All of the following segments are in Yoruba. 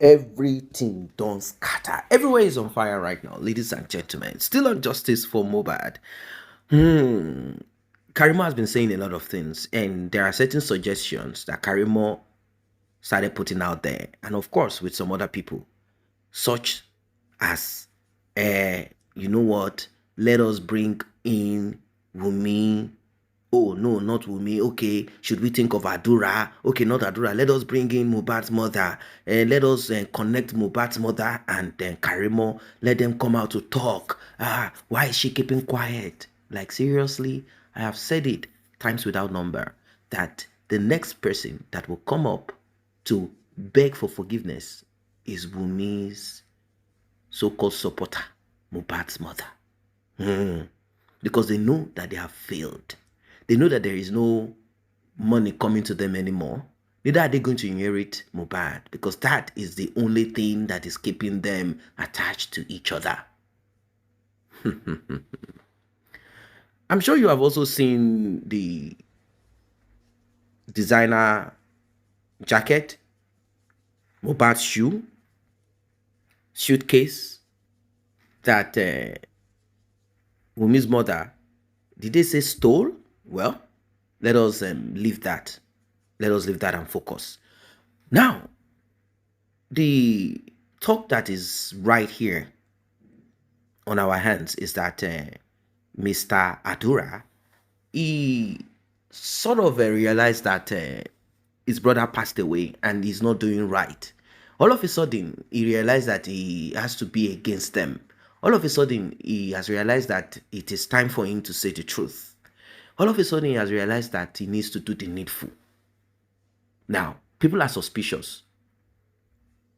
Everything don't scatter. Everywhere is on fire right now, ladies and gentlemen. Still on justice for Mohbad. Karimo has been saying a lot of things, and there are certain suggestions that Karimo started putting out there, and of course, with some other people, such as, you know what? Let us bring in Wunmi. Oh no, not Wunmi. Okay, should we think of Adura? Okay, not Adura. Let us bring in Mohbad's mother. Let us connect Mohbad's mother and then Karimo. Let them come out to talk. Why is she keeping quiet? Like seriously, I have said it times without number that the next person that will come up to beg for forgiveness is Wunmi's so-called supporter, Mohbad's mother. Because they know that they have failed. They know that there is no money coming to them anymore. Neither are they going to inherit Mohbad, because that is the only thing that is keeping them attached to each other. I'm sure you have also seen the designer jacket, Mohbad's suitcase that Wunmi's mother, did they say stole? Well, let us leave that. Let us leave that and focus. Now, the talk that is right here on our hands is that Mr. Adura, he sort of realized that his brother passed away and he's not doing right. All of a sudden, he realized that he has to be against them. All of a sudden, he has realized that it is time for him to say the truth. All of a sudden, he has realized that he needs to do the needful. Now, people are suspicious.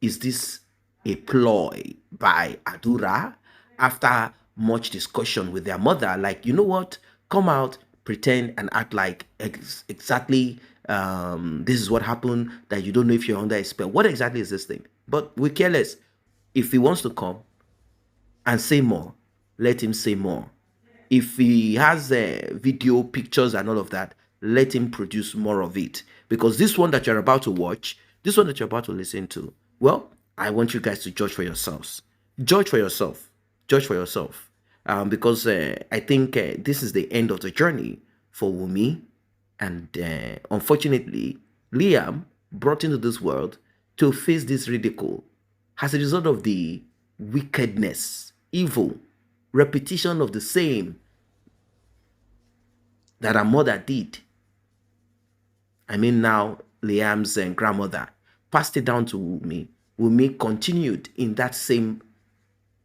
Is this a ploy by Adura after much discussion with their mother? Like, you know what? Come out, pretend and act like exactly this is what happened, that you don't know if you're under a spell. What exactly is this thing? But we're careless. If he wants to come and say more, let him say more. If he has video, pictures, and all of that, let him produce more of it. Because this one that you're about to watch, this one that you're about to listen to, well, I want you guys to judge for yourselves. Judge for yourself. Judge for yourself. Because I think this is the end of the journey for Wunmi. And unfortunately, Liam brought into this world to face this ridicule as a result of the wickedness, evil, repetition of the same that her mother did. I mean, now Liam's grandmother passed it down to Wunmi. Wunmi continued in that same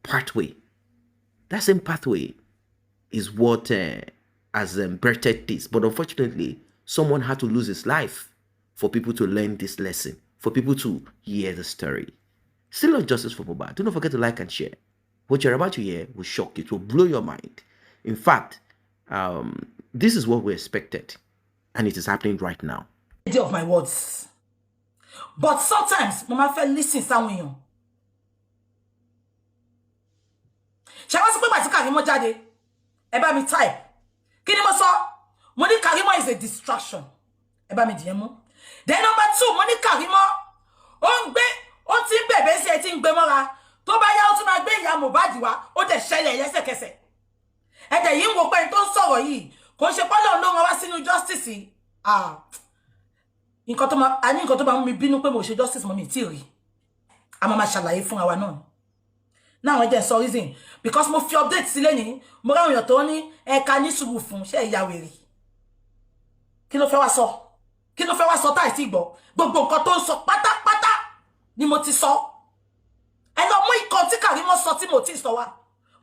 pathway. That same pathway is what has birthed this. But unfortunately, someone had to lose his life for people to learn this lesson, for people to hear the story. Still on Justice for Mohbad. Do not forget to like and share. What you're about to hear will shock you. It will blow your mind. In fact, this is what we expected, and it is happening right now. Of my words, but sometimes mama feel listen someone you. Ṣé wá sọ pé bá ti Karimo jáde ẹ bá mi type kí ni mo sọ mo ní Karimo is a distraction ẹ bá mi dìyẹn mú. Then number 2 mo ní Karimo ó ń gbé ó ti ń bẹ̀bẹ̀ sí ẹ ti ń gbé mọ́ra tó bá yá ó tún máa gbé ìyá Mohbad wá ó dẹ̀ ṣẹlẹ̀ lẹ́sẹ̀kẹsẹ̀ ẹ dẹ̀ yìí ń wo pé tó ń sọ̀rọ̀ yìí kò ṣe pọ́lọ́ ló rán wá sínú justice nǹkan tó máa mú mi bínú pé mo ṣe justice mọ́ mi tí rí a máa ṣàlàyé fún àwa náà now ẹ jẹ́ sọ reason because mo fi update sílẹ̀ ní mo ráwọn èèyàn tó ní ẹ̀ka ní sùúrù fún ṣe ìyá wèrè kí ló fẹ́ wá sọ táì sí gbọ́ gbogbo nǹkan tó ń sọ pátápátá ni mo ti sọ ẹ lọ mú ikọ̀ tí Karimo sọ tí mo ti sọ wá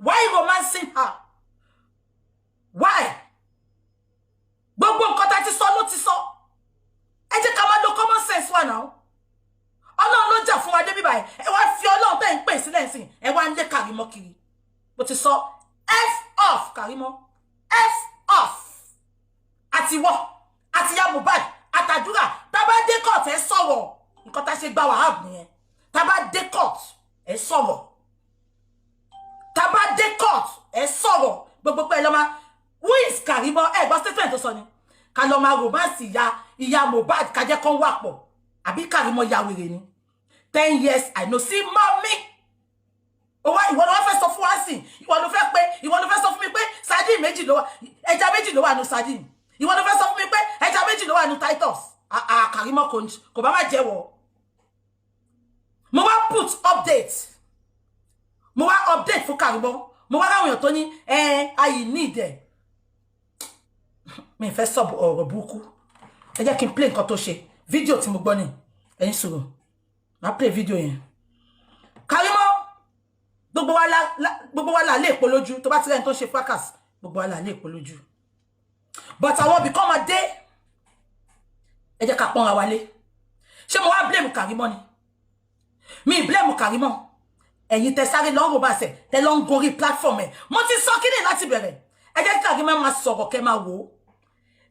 why romancing her why gbogbo nǹkan tá ti sọ ló ti sọ ẹ jẹ́ ká máa lo common sense wa now Ọlọ́run ló jà fún wa débi báyìí ẹ wá fi Ọlọ́run tẹ́ ń pè sílẹ̀ ńsìn ẹ wá ń lé Karimo kiri bó ti sọ f off Karimo f off àti wọ́ àti ya Mohbad àtàdúrà tá bá dé court ẹ sọ̀rọ̀ nǹkan tá ṣe gba Wahab nìyẹn tá bá dé court ẹ sọ̀rọ̀ tá bá dé court ẹ sọ̀rọ̀ gbogbo pé ló máa who is Karimo ẹ gbọ́ statement tó sọ ni ká lọ máa romance ìyá Mohbad ká jẹ́ kán wà pọ̀ àbí Karimo ya wèrè ni 10 years I know. See mommy. Oh why ìwọ ló fẹ́ sọ fún wa sí. Ìwọ ló fẹ́ sọ fún mi pé sardine méjì ló wà. Ẹja méjì ló wà nínú sardine. Ìwọ ló fẹ́ sọ fún mi pé ẹja méjì ló wà nínú Titus. Karimo kò bá má jẹ́wọ́. Mo wá put update. Mo wá update fún Karimo. Mo wá ráwọn èèyàn tó ní I need it. Mi fẹ́ sọ ọ̀rọ̀ burúkú. Ẹ jẹ́ kí n play nǹkan tó ṣe. Video tí mo gbọ́ ni. Ẹ̀yin sùúrù. Má play video yẹn. Karimo gbogbo wa la lè polójú tó bá ti rẹ́ni tó ṣe fracas. Gbogbo wa la lè polójú. But àwọn become a day. Ẹ jẹ́ ká pọ́n ra wálé. Ṣé mo wá blame Karimo ni? Mi blame Karimo. Ẹ̀yin tẹ́ sáré lọ ro ba se, tẹ́ lọ ngori platform ẹ̀. Mo ti sọ kíni láti bẹ̀rẹ̀. Ẹ jẹ́ Karimo máa sọ̀rọ̀ kẹ́ máa wò.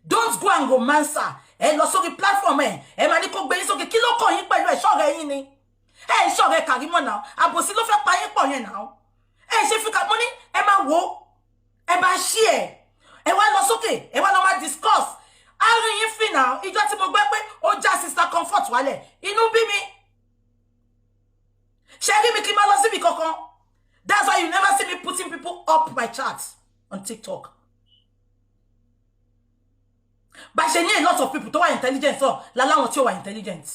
Don't go and romance her. Ẹ lọ sórí platform ẹ̀. Ẹ máa ní kó gbé yín sókè. Kí ló kàn yín pẹ̀lú ẹ̀ ṣọ̀rẹ́ yín ni? Ẹ ṣọ̀rẹ́ Karimo now. Àbòsí ló fẹ́ pa yín pọ̀ yẹn now. Ẹ ṣe fi Karimo ní ẹ máa wò. Ẹ bá share. Ẹ wá lọ sókè. Ẹ wá lọ máa discuss. Ari yín fi now. Ìjọ tí mo gbọ́ pé ó já sister comfort wálẹ̀. Inú bí mi. Ṣé mi kí máa lọ síbi kankan. That's why you never see me putting people up my charts on TikTok. But she need a lot of people to are intelligent, so la láwọn tí ó wà intelligent.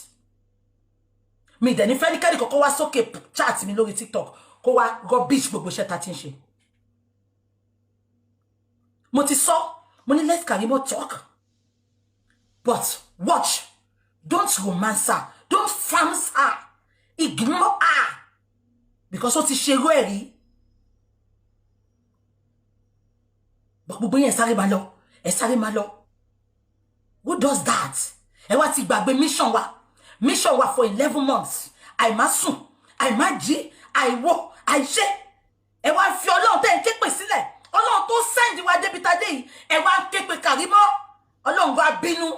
Mi dẹ̀ ní fẹ́ ní kẹ́ni kọ́kọ́ wá sókè chat mi lórí TikTok kó wá rubbish gbogbo iṣẹ́ tá ti ń ṣe. Mo ti sọ, mo ní let Karimo talk. But watch, don't romance her, don't farms her, ignore her. Because ó ti ṣe irú ẹ̀ rí. Gbogbo yẹn sáré máa lọ, ẹ sáré máa lọ. Who does that? Ẹ wá ti gbàgbé mission wa for 11 months. Àì má sùn, àì má jí, àì wò, àì ṣe. Ẹ wá fi Ọlọ́run tẹ́ ń ké pè sílẹ̀. Ọlọ́run tó send wa débi tadé yìí. Ẹ wá ké pè Karimo. Ọlọ́run wá bínú.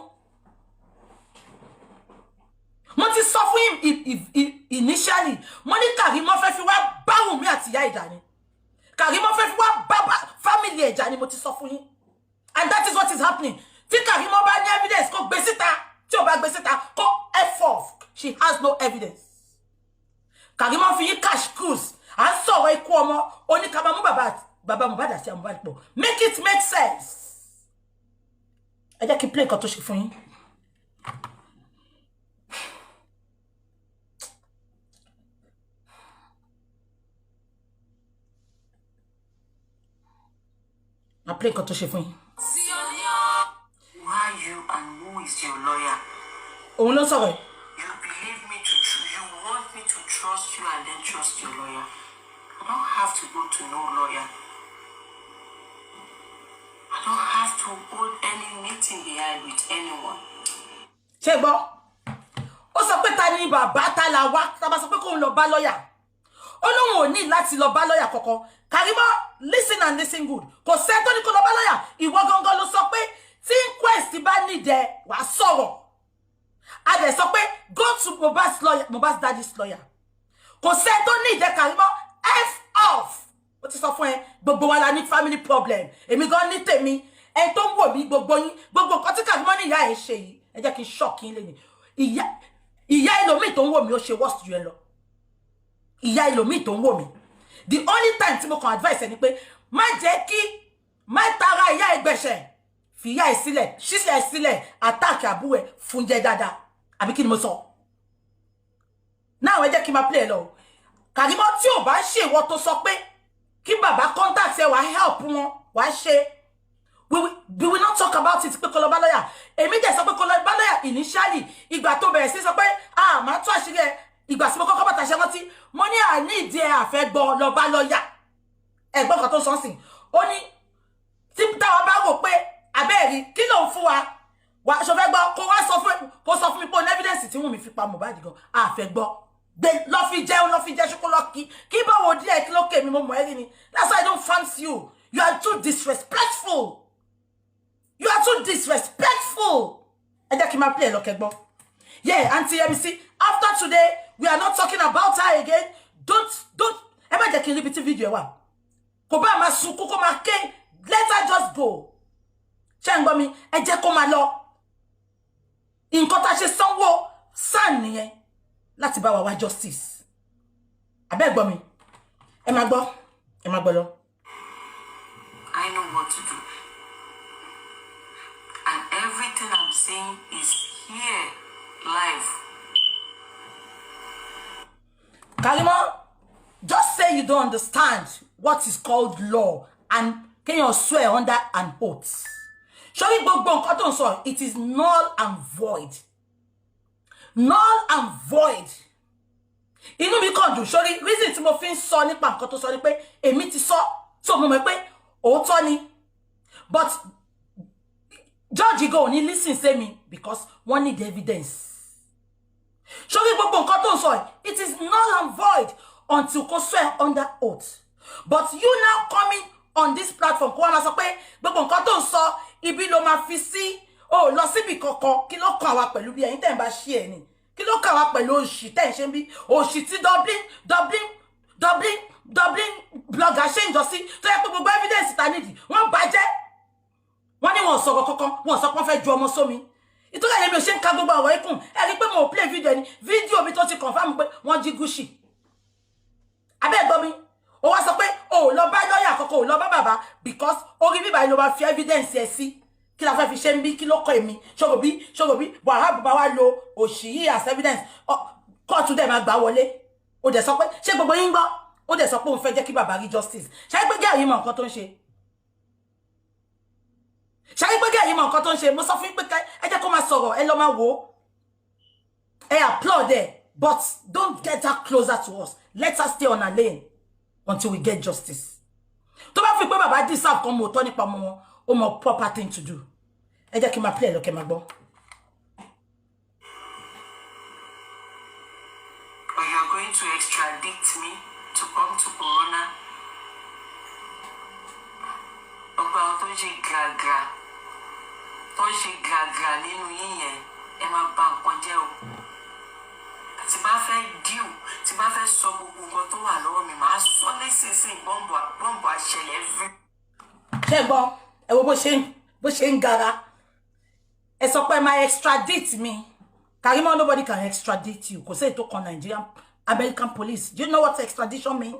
Mo ti sọ fún him initially. Mo ní Karimo fẹ́ fi wá bá Wunmi àti ìyá ìjà ni. Karimo fẹ́ fi wá bá family ẹ̀jà ni mo ti sọ fún yín. And that is what is happening. Tí Karimo bá ní evidence kó gbé síta. Tí ó bá gbé síta kó F off. She has no evidence. Karimo fi yín cash cruise. À ń sọ̀rọ̀ ikú ọmọ. Ó ní ká máa mú bàbá Mohbad àti Mohbad pọ̀. Make it make sense. Ẹ jẹ́ kí n play nǹkan tó ṣe fún yín. I'll play nǹkan tó ṣe fún yín. Who are you and who is your lawyer? Òun ló sọ̀rọ̀. You believe me you want me to trust you and then trust your lawyer. I don't have to go to no lawyer. I don't have to hold any meeting behind with anyone. Ṣé gbọ́? Ó sọ pé ta ni bàbá ta la wá, ta bá sọ pé kó lọ bá lawyer. Ó lóun ò ní láti lọ bá lawyer kankan. Karimo, listen and listen good. Kò sẹ́ tó ní kó lọ bá lawyer. Ìwọ gangan ló sọ pé tí inquest bá nídẹ̀ wá sọ̀rọ̀. A dẹ̀ sọ pé go to Mohbad's lawyer, Mohbad's daddy's lawyer. Kò sẹ́ tó nídẹ̀ Karimo, F off. Ó ti sọ fún ẹ, gbogbo wa la ní family problem. Èmi gan ní tèmi. Ẹ tó ń wò mí gbogbo yín, gbogbo nǹkan tí Karimo ní ìyá ẹ̀ ṣe yìí. Ẹ jẹ́ kí n shock yín lẹ́yìn. Ìyá ẹlòmíì tó ń wò mí ó ṣe worst ju ẹ lọ. Ìyá ẹlòmíì tó ń wò mí. The only time tí mo kàn advice ẹ ni pé má jẹ́ kí má tara ìyá ẹgbẹ̀ṣẹ̀ fi ìyá ẹ sílẹ̀ ṣíṣe ẹ sílẹ̀ attack àbúrò ẹ fún jẹ dáadáa àbí kí ni mo sọ. Now ẹ jẹ́ kí n máa play ẹ lọ. Karimo tí ò bá ṣe ìwọ tó sọ pé kí bàbá contact ẹ wá help wọn wá ṣe. We will not talk about it pé kó lọ bá lawyer. Èmi dẹ̀ sọ pé kó lọ bá lawyer initially ìgbà tó bẹ̀rẹ̀ sí sọ pé máa tú àṣírí ẹ. Ìgbà tí mo kọ́kọ́ bàtà ṣe rántí mo ní àní ìdí ẹ àfẹ́ gbọ́ lọ bá lọ́yà ẹ̀gbọ́n kan tó sọ sí ó ní tí táwa bá rò pé abẹ́ẹ̀rí kí ló ń fún wa ṣọfẹ́ gbọ́ kó sọ fún mi pé ní evidence tí Wunmi fi pa Mohbad gan àfẹ́ gbọ́ gbé lọ́ fi jẹ́ ṣokó lọ kí báwo díẹ̀ kí ló kè mí mo mọ̀ ẹ́ rí ni. That's why I don't fancy you. You are too disrespectful. You are too disrespectful. Ẹ jẹ́ kí n máa play ẹ lọ́kẹ́ gbọ́. Yeah, Auntie MC, after today, we are not talking about her again. Don't. Ẹ má jẹ́ kí n repeat video wa. Kò bá máa sunkún kó máa ké. Let her just go. Ṣé ń gbọ́ mi? Ẹ jẹ́ kó máa lọ. Nǹkan tá ṣe sanwó san nìyẹn. láti bá wa wá justice. Abẹ́ gbọ́ mi. Ẹ má gbọ́ lọ. I know what to do. And everything I'm saying is here, live. Karimo, just say you don't understand what is called law and can you swear under an oath. Surely gbogbo nǹkan tó ń sọ, it is null and void. Null and void. Inú mi kàn dùn, surely reason tí mo fi ń sọ nípa nǹkan tó sọ ni pé èmi ti sọ, so mo mọ̀ pé òótọ́ ni. But Judge go ni listen say me because one need evidence. Surely gbogbo nǹkan tó ń sọ, it is null and void until kò swear under oath. But you now coming on this platform kó wá máa sọ pé gbogbo nǹkan tó ń sọ ibi ló máa fi sí o lọ síbi kankan kí ló kàn wá pẹ̀lú bí ẹ̀yin tẹ́ ń bá ṣí ẹ̀ ni kí ló kàn wá pẹ̀lú òṣì tẹ́ ń ṣe bí òṣì tí Dublin blogger ṣe ń jọ sí tó yẹ pé gbogbo evidence ta nídìí wọ́n bàjẹ́ wọ́n ní wọ́n sọ̀rọ̀ kankan wọ́n sọ pé wọ́n fẹ́ ju ọmọ sómi ìtúkọ̀ yẹn mi ò ṣe ń ka gbogbo àwọn ikùn ẹ rí pé mo ò play video ni fídíò mi tó ti confirm pé wọ́n jí Gucci abẹ́ gbọ́ mi ó wá sọ pé o lọ bá lọ́yà kọ́kọ́ o lọ bá bàbá because orí bíbá ló bá fi evidence ẹ̀ sí kí la fẹ́ fi ṣe ń bí kí ló kọ́ èmi ṣòro bí wàhálà bá wá lo òṣì yìí as evidence kóòtù dẹ̀ máa gbà wọlé ó dẹ̀ sọ pé ṣé gbogbo yín gbọ́ ó dẹ̀ sọ pé òun fẹ́ jẹ́ kí bàbá rí justice ṣáà pé gẹ́rì mọ̀ nǹkan tó ń ṣe ṣáà pé gẹ́rì mọ̀ nǹkan tó ń ṣe mo sọ fún yín pé ẹ jẹ́ kó máa sọ̀rọ̀ ẹ lọ máa wò ó ẹ applaud ẹ but don't get that closer to us let us stay on our lane until we get justice. Tó bá fi pé bàbá deserve kan mo tọ́ nípa ọmọ wọn ó mọ proper thing to do ẹ jẹ́ kí n máa play lọ́kẹ́ máa gbọ́. Or you're going to extradite me to come to Corona. Ọgbà àwọn tó ń ṣe gàgà nínú yíyẹn ẹ máa bà nǹkan jẹ́ o. Tí bá fẹ́ deal, tí bá fẹ́ sọ gbogbo nǹkan tó wà lọ́wọ́ mi máa sọ nísinsìnyí bọ́ǹbù àṣẹlẹ̀ every. Ṣé gbọ́ ẹ wo bó ṣe ń gara ẹ sọ pé máa extradite mi Karimo nobody can extradite you kò sí ètò kan Nigerian American police do you know what extradition mean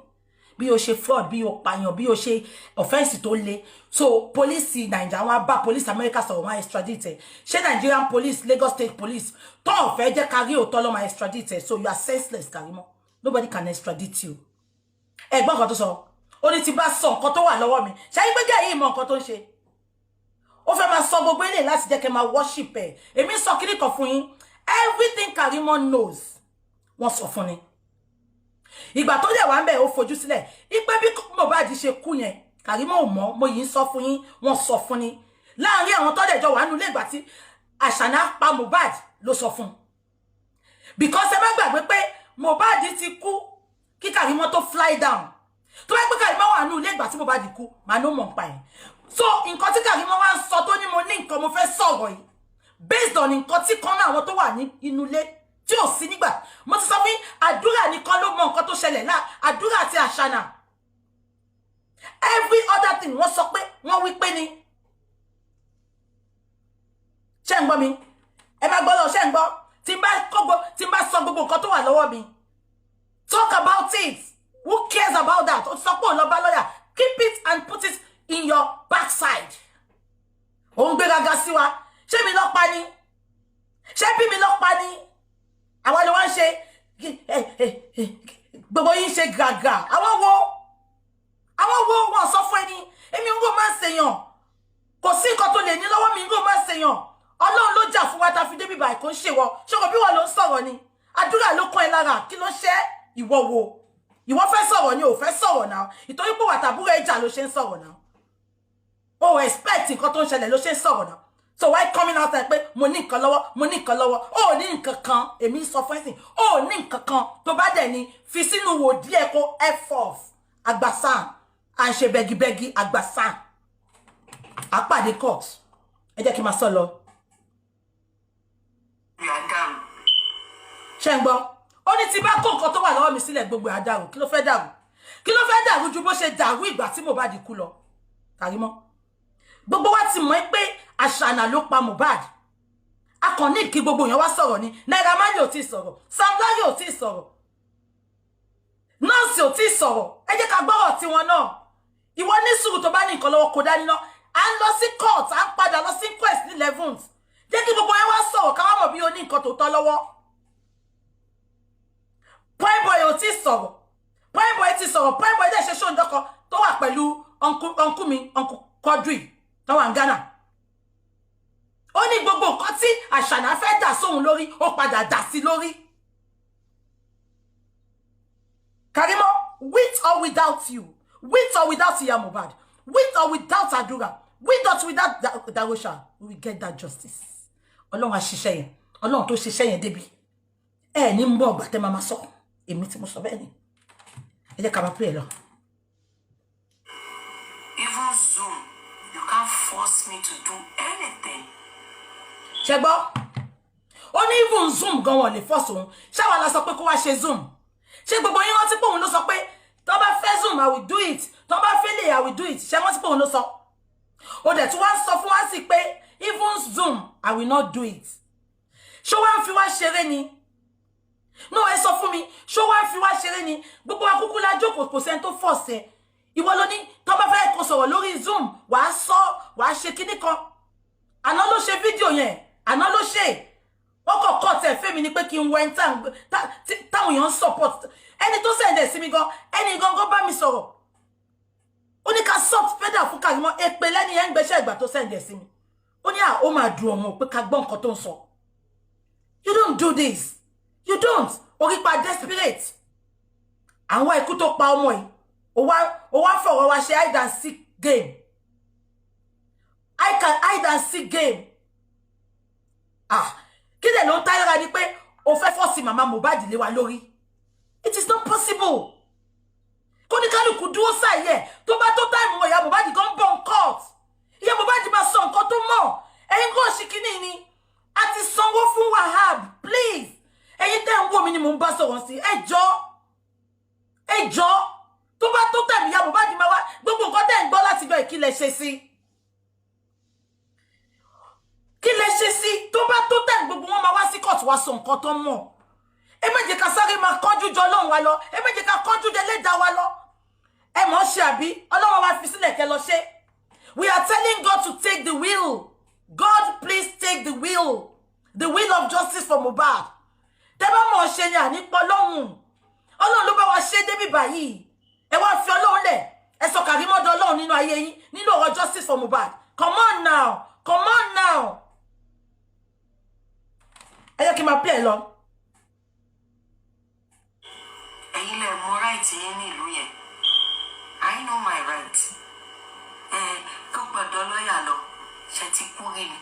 bí o ṣe fraud bí o pààyàn bí o ṣe offense tó le so police Nigeria wọn bá police America sọ̀rọ̀ wọn extradite ṣé Nigerian police Lagos State police tó ò fẹ́ jẹ́ kárí òótọ́ ló máa extradite so you are senseless Karimo nobody can extradite you ẹ̀gbọ́n kan tó sọ ó ní tí bá sọ nǹkan tó wà lọ́wọ́ mi ṣé ayé gbẹ́gẹ́ yìí mọ nǹkan tó ń ṣe ó fẹ́ máa sọ gbogbo ilé láti jẹ́ kẹ́ máa worship ẹ̀ èmi sọ kíní kan fún yín everything Karimo knows wọ́n sọ fún ni ìgbà tó dẹ̀ wá ń bẹ̀ ó fojú sílẹ̀ ipe bí Mohbad ṣe kú yẹn Karimo ò mọ̀ mo yìí ń sọ fún yín wọ́n sọ fún ni láàrin àwọn tó dẹ̀ jọ wà nínú ilé ìgbà tí Àṣànà pa Mohbad ló sọ fún because ẹ má gbàgbé pé Mohbad ti kú kí Karimo tó fly down tó bá pé Karimo wà nínú ilé ìgbà tí Mohbad kú màá ló mọ̀ pa ẹ̀ so nǹkan tí Karimo wá ń sọ tó ní mo ní nǹkan mo fẹ́ sọ̀rọ̀ yìí based on nǹkan tí kan náà àwọn tó wà ní inú ilé tí ò sí nígbà mo ti sọ fún Adura nìkan ló mọ nǹkan tó ṣẹlẹ̀ lá Adura àti Àṣànà every other thing wọ́n sọ pé wọ́n wí pé ni ṣé ń gbọ́ mi ẹ má gbọ́ lọ ṣé ń gbọ́ tí n bá sọ gbogbo nǹkan tó wà lọ́wọ́ mi talk about it who cares about that ó sọ pé òun lọ bá lọ́yà keep it and put it in your backside òun gbéraga sí wa ṣé mi lọ pa ni ṣé bí mi lọ pa ni àwọn ló wá ń ṣe gbogbo yín ṣe gàgà àwọn wo wọn sọ fún ẹni èmi ń gò máa ń ṣèyàn kò sí nǹkan tó lè ní lọ́wọ́ mi ń gò máa ń ṣèyàn Ọlọ́run ló jà fún wa ta fi débi báyìí kò ń ṣèwọ ṣòro bí wọn ló ń sọ̀rọ̀ ni Àdúrà ló kàn ẹ́ lára kí ló ṣe ìwọ wo ìwọ fẹ́ sọ̀rọ̀ ni ò fẹ́ sọ̀rọ̀ náà ìtorí pé wàtàbúrò ẹjà ló ṣe ń sọ̀rọ̀ náà o expect nǹkan tó ń ṣẹlẹ̀ ló ṣe ń sọ̀rọ̀ náà so why coming out like pé mo ní nǹkan lọ́wọ́ o ní nǹkan kan èmi sọ fún ẹ̀sìn o ní nǹkan kan tó bá dẹ̀ ní fi sínú wò díẹ̀ kó f4 àgbàsàn à ń ṣe bẹ́gibẹ́gi àgbàsàn àpàdé court ẹ jẹ́ kí n máa sọ lọ. ṣé ń gbọ́ ó ní tí bá kó nǹkan tó wà lọ́wọ́ mi sílẹ̀ gbogbo àdàrú kí ló fẹ́ dàrú ju bó ṣe dàrú ìgbà tí Mohbad kú lọ Karimo gbogbo wa ti mọ̀ pé Àṣànà ló pa Mohbad a kàn ní kí gbogbo èèyàn wá sọ̀rọ̀ ni Naira Marley ò tí sọ̀rọ̀ Sam Larry ò tí sọ̀rọ̀ nọ́ọ̀sì ò tí sọ̀rọ̀ ẹ jẹ́ ká gbọ́rọ̀ tiwọn náà ìwọ ní sùúrù tó bá ní nǹkan lọ́wọ́ kó dání náà à ń lọ sí court à ń padà lọ sí inquest ní 11th jẹ́ kí gbogbo yẹn wá sọ̀rọ̀ ká wá mọ̀ bí o ní nǹkan tó tọ́ lọ́wọ́ Primeboy ò tí sọ̀rọ̀ Primeboy ti sọ̀rọ̀ Primeboy dẹ̀ ṣe ṣóńdọ́kọ tó wà pẹ̀lú uncle mi uncle Quadri tó wà ní Ghana ó ní gbogbo nǹkan tí Àṣànà fẹ́ dà sóhun lórí ó padà dà sí lórí Karimo with or without you with or without Iya Mohbad with or without Adura with or without Darosha we will get that justice Ọlọ́run á ṣiṣẹ́ yẹn Ọlọ́run tó ṣiṣẹ́ yẹn débi ẹ ní mọ̀ ọgbà tẹ́ máa sọ èmi tí mo sọ bẹ́ẹ̀ ni ẹ jẹ́ ká máa pè é lọ. Even Zoom, you can't force me to do anything. Ṣé gbọ́ ó ní even Zoom gan wọ́n lè force òun ṣáwa la sọ pé kó wá ṣe Zoom ṣé gbogbo yín rántí pé òun ló sọ pé tó bá fẹ́ Zoom I will do it tó bá fẹ́ lè I will do it ṣé rántí pé òun ló sọ ó dẹ̀ tí wọ́n sọ fún wa sí pé even Zoom I will not do it ṣó wá ń fi wá ṣeré ni no ẹ sọ fún mi ṣó wá ń fi wá ṣeré ni gbogbo wa kúkú la jókòó kò sẹ́ni tó force ẹ ìwọ ló ní tó bá fẹ́ kó sọ̀rọ̀ lórí Zoom wàá sọ wàá ṣe kíní kan àná ló ṣe fídíò yẹn àná ló ṣe wọ́n kọ̀ kọ́ tẹ̀ fẹ́mi ni pé kí n wọ ẹni táwọn èèyàn support ẹni tó sẹ̀ǹdẹ̀ sí mi gan ẹni gangan bá mi sọ̀rọ̀ ó ní ká soft pedal fún Karimo èpè lẹ́ni ẹ̀ ń gbéṣẹ́ ìgbà tó sẹ̀ǹdẹ̀ sí mi ó ní ó máa dùn ọmọ pé ká gbọ́ nǹkan tó ń sọ you don't do this you don't orípa desperate àwọn ikú tó pa ọmọ yìí ó wá fọ̀rọ̀ wá ṣe hide and seek game hide and seek game kí dẹ̀ ló ń táyára ni pé o fẹ́ fọ́ọ̀sì màmá Mohbad lé wa lórí it is not possible kó ní kálukú dúró sáyẹ̀ tó bá tó táìmù wọn ìyá Mohbad gan bọ̀ ń court ìyá Mohbad máa sọ nǹkan tó mọ̀ ẹ̀yin kò ṣì kíní ni a ti sanwó fún Wahab please ẹ̀yin tẹ́ ń wò mí ni mò ń bá sọ̀rọ̀ sí ẹjọ́ tó bá tó táìmù ìyá Mohbad máa wá gbogbo nǹkan tẹ́ ń gbọ́ láti gbọ́ ìkílẹ̀ ṣe sí kí lẹ ṣe sí tó bá tó tẹ̀ gbogbo wọn máa wá sí court wá sọ nǹkan tó mọ̀ ẹ má jẹ́ ká sáré máa kánjú jọ Ọlọ́run wa lọ ẹ má jẹ́ ká kánjú jẹ lẹ́dàá wa lọ ẹ mọ̀ ṣe àbí Ọlọ́run wa fi sílẹ̀ kẹ́ lọ ṣe we are telling God to take the wheel God please take the wheel of justice for Mohbad tẹ́ bá mọ̀ ṣe ni ànípọ̀ Ọlọ́run ló bá wa ṣe débi báyìí ẹ wá fi Ọlọ́run lẹ̀ ẹ sọ Karimo dọ̀ Ọlọ́run nínú ayé yín nínú ọ̀rọ̀ justice for Mohbad come on now ẹ jẹ́ kí n máa play lọ. Ẹ̀yin lẹ mọ̀ right yín ní ìlú yẹn. I know my right. Kó gbọ́dọ̀ lọ́yà lọ ṣe ti kú rí ni.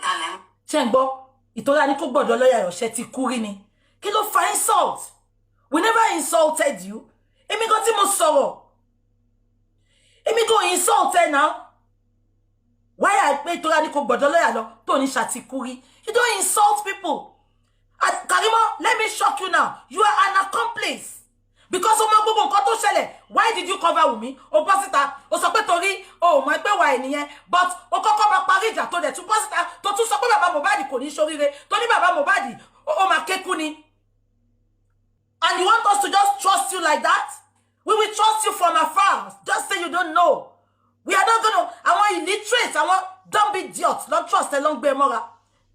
Talẹ̀. Ṣé ń gbọ́ ìtọ́lá ní kó gbọ́dọ̀ lọ́yà lọ ṣe ti kú rí ni. Kí ló fa insult? We never insulted you. Èmi gan tí mo sọ̀rọ̀. Èmi gan insulted now. Why I pay to Rani ko gbọ́dọ̀ lọ́yà lọ tó ní ṣàtìkúrí. You don't insult people. Karimo, let me shock you now. You are an accomplice. Because ọmọ gbogbo nǹkan tó ṣẹlẹ̀. Why did you cover Wunmi? O bọ́ síta, o sọ pé torí o mọ̀ pé wà ènìyàn, but o kọ́kọ́ bá parí ìjà tó dẹ̀ tún bọ́ síta tó tún sọ pé bàbá Mohbad kò ní ṣoríire. Tó ní bàbá Mohbad o máa kékú ni. And you want us to just trust you like that? We will trust you from afar. Just say you don't know. We are not gonna. I want illiterate. I want dumb idiots. Don't trust a long mora.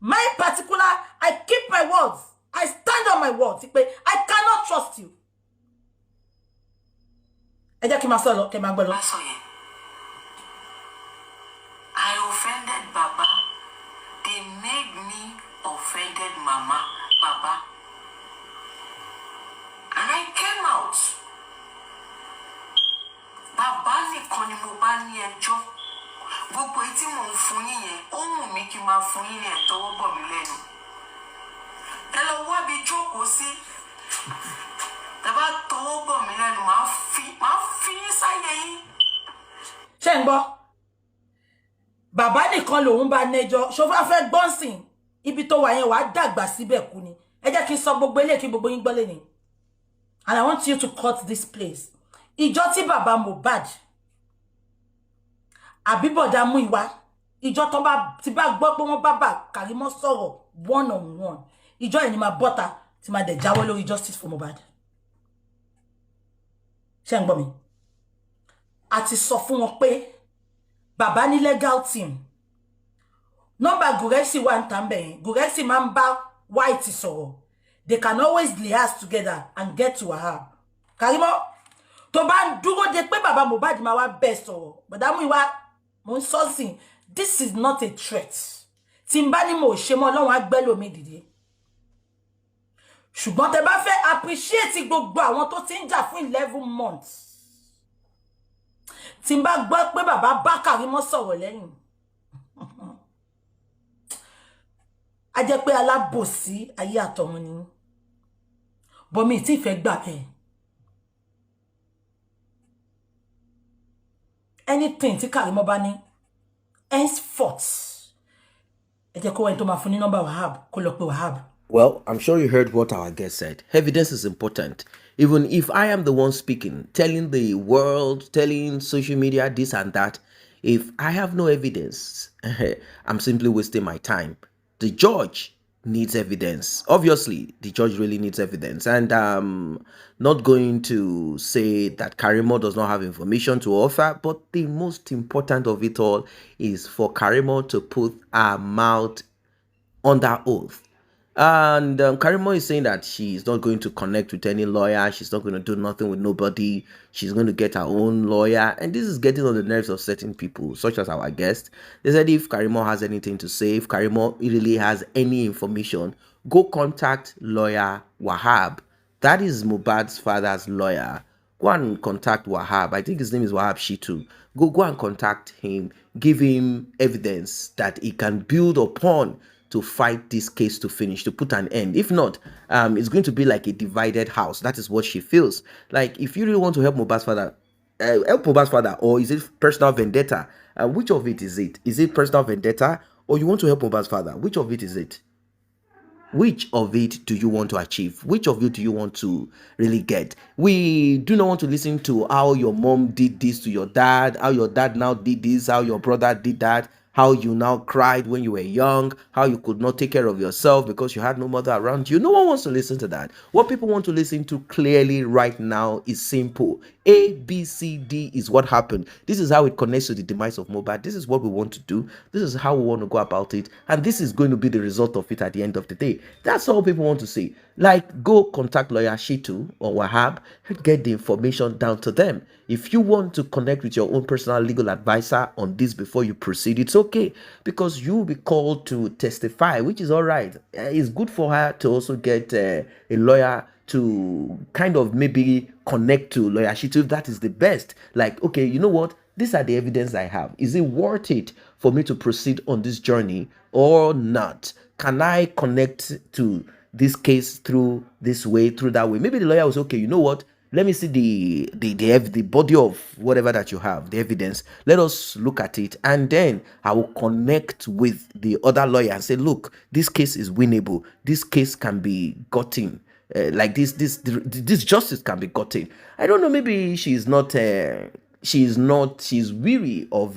My particular, I keep my words. I stand on my words. I cannot trust you. I offended Baba. They made me offended Mama, Baba. And I came out. Bàbá nìkan ni mo bá ní ẹjọ́ gbogbo etí mò ń fún yín yẹn ó wù mí kí n máa fún yín ní ẹ̀tọ́wọ́ bọ̀ mí lẹ́nu ẹ lọ wá bí jókòó sí tẹ́ bá tọwọ́ bọ̀ mí lẹ́nu máa fi yín sáyé yín. Ṣé ń gbọ́ bàbá nìkan lòun bá nẹjọ́ ṣọfà fẹ́ gbọ́nsìn ibi tó wà yẹn wàá dàgbà síbẹ̀ kú ni ẹ jẹ́ kí n sọ gbogbo eléyìí kí gbogbo yín gbọ́ lẹ́ni and I want you to cut this place. Ìjọ tí bàbá Mohbad àbíbọ̀dá mú ìwá ìjọ tó bá ti bá gbọ́ pé wọ́n bá Karimo sọ̀rọ̀ one on one ìjọ yẹn ni máa bọ́ta tí máa dẹ̀ jáwọ́ lórí justice for Mohbad. Ṣé ń gbọ́ mi? A ti sọ fún wọn pé bàbá ní legal team. Nọ́mbà Guresi wà ń tàn bẹ́ẹ̀. Guresi máa ń bá White sọ̀rọ̀. They can always liaise together and get to Wahab. Karimo, tó bá ń dúró de pé bàbá Mohbad máa wá bẹ́ẹ̀ sọ̀rọ̀. Bọ̀dá Múyìwá, mo ń sọ sí, this is not a threat. Tí n bá ní mo ṣe mọ́ Ọlọ́run á gbé lómi dìde. Ṣùgbọ́n tẹ́ bá fẹ́ appreciate gbogbo àwọn tó ti ń jà fún 11 months. Tí n bá gbọ́ pé bàbá bá Karimo sọ̀rọ̀ lẹ́yìn. A jẹ́ pé alábòsí ayé àtọ̀run ni. But mi tí fẹ́ gbà bẹ́ẹ̀. Anything tí Karimo bá ní, henceforth, ẹ jẹ́ kó wẹ́n tó máa fún ní nọ́mbà Wahab, kó lọ pé Wahab. Well, I'm sure you heard what our guest said. Evidence is important. Even if I am the one speaking, telling the world, telling social media this and that, if I have no evidence, I'm simply wasting my time. The judge needs evidence. Obviously, the judge really needs evidence. And I'm not going to say that Karimo does not have information to offer, but the most important of it all is for Karimo to put her mouth under oath. And Karimo is saying that she's not going to connect with any lawyer. She's not going to do nothing with nobody. She's going to get her own lawyer. And this is getting on the nerves of certain people, such as our guest. They said if Karimo has anything to say, if Karimo really has any information, go contact lawyer Wahab. That is Mohbad's father's lawyer. Go and contact Wahab. I think his name is Wahab Shitu. Go and contact him. Give him evidence that he can build upon to fight this case to finish, to put an end. If not, it's going to be like a divided house. That is what she feels. Like, if you really want to help Mohbad's father, or is it personal vendetta? Which of it is it? Is it personal vendetta, or you want to help Mohbad's father? Which of it is it? Which of it do you want to achieve? Which of it do you want to really get? We do not want to listen to how your mom did this to your dad, how your dad now did this, how your brother did that, how you now cried when you were young, how you could not take care of yourself because you had no mother around you. No one wants to listen to that. What people want to listen to clearly right now is simple. A, B, C, D is what happened. This is how it connects to the demise of Mohbad. This is what we want to do. This is how we want to go about it. And this is going to be the result of it at the end of the day. That's all people want to say. Like, go contact lawyer Shitu or Wahab and get the information down to them. If you want to connect with your own personal legal advisor on this before you proceed, it's okay, because you will be called to testify, which is all right. It's good for her to also get a lawyer to kind of maybe connect to lawyer Shitu if that is the best. Like, okay, you know what? These are the evidence I have. Is it worth it for me to proceed on this journey or not? Can I connect to this case through this way, through that way? Maybe the lawyer was okay. You know what? Let me see the body of whatever that you have, the evidence. Let us look at it, and then I will connect with the other lawyer and say, look, this case is winnable. This case can be gotten. Like this justice can be gotten. I don't know. Maybe she's weary of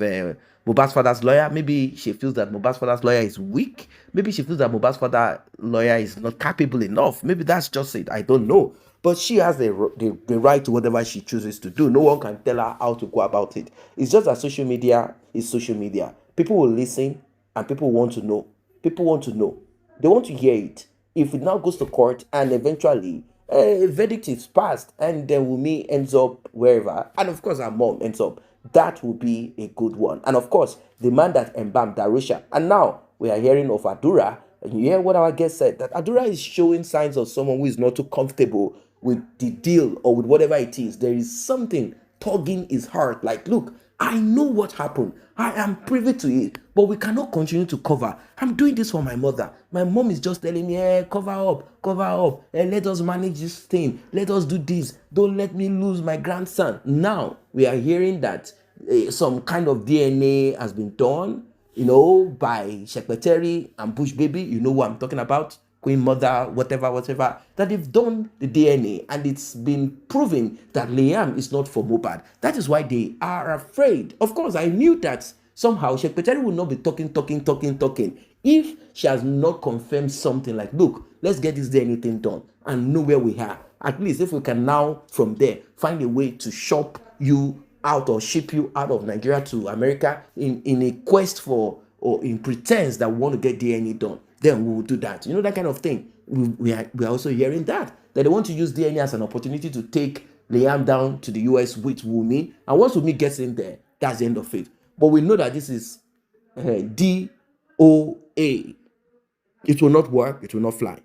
Mohbad's father's lawyer. Maybe she feels that Mohbad's father's lawyer is weak. Maybe she feels that Mohbad's father's lawyer is not capable enough. Maybe that's just it. I don't know. But she has the right to whatever she chooses to do. No one can tell her how to go about it. It's just that social media is social media. People will listen and people want to know. People want to know. They want to hear it. If it now goes to court and eventually a verdict is passed and then Wunmi ends up wherever, and of course her mom ends up, that will be a good one. And of course, the man that embalmed Darusha. And now we are hearing of Adura. And you hear what our guest said, that Adura is showing signs of someone who is not too comfortable with the deal or with whatever it is. There is something tugging his heart. Like, look, I know what happened. I am privy to it, but we cannot continue to cover. I'm doing this for my mother. My mom is just telling me, cover up, let us manage this thing. Let us do this. Don't let me lose my grandson. Now, we are hearing that some kind of DNA has been done, by Secretary and Bush Baby. You know what I'm talking about? Queen Mother, whatever, that they've done the DNA and it's been proven that Liam is not for Mohbad. That is why they are afraid. Of course, I knew that somehow Shekpeteri will not be talking. If she has not confirmed something like, look, let's get this DNA thing done and know where we are. At least if we can now from there find a way to shop you out or ship you out of Nigeria to America in a quest for, or in pretense that we want to get DNA done, then we will do that. You know, that kind of thing. We are also hearing that they want to use DNA as an opportunity to take Liam down to the US with Wunmi. And once Wunmi gets in there, that's the end of it. But we know that this is DOA. It will not work. It will not fly.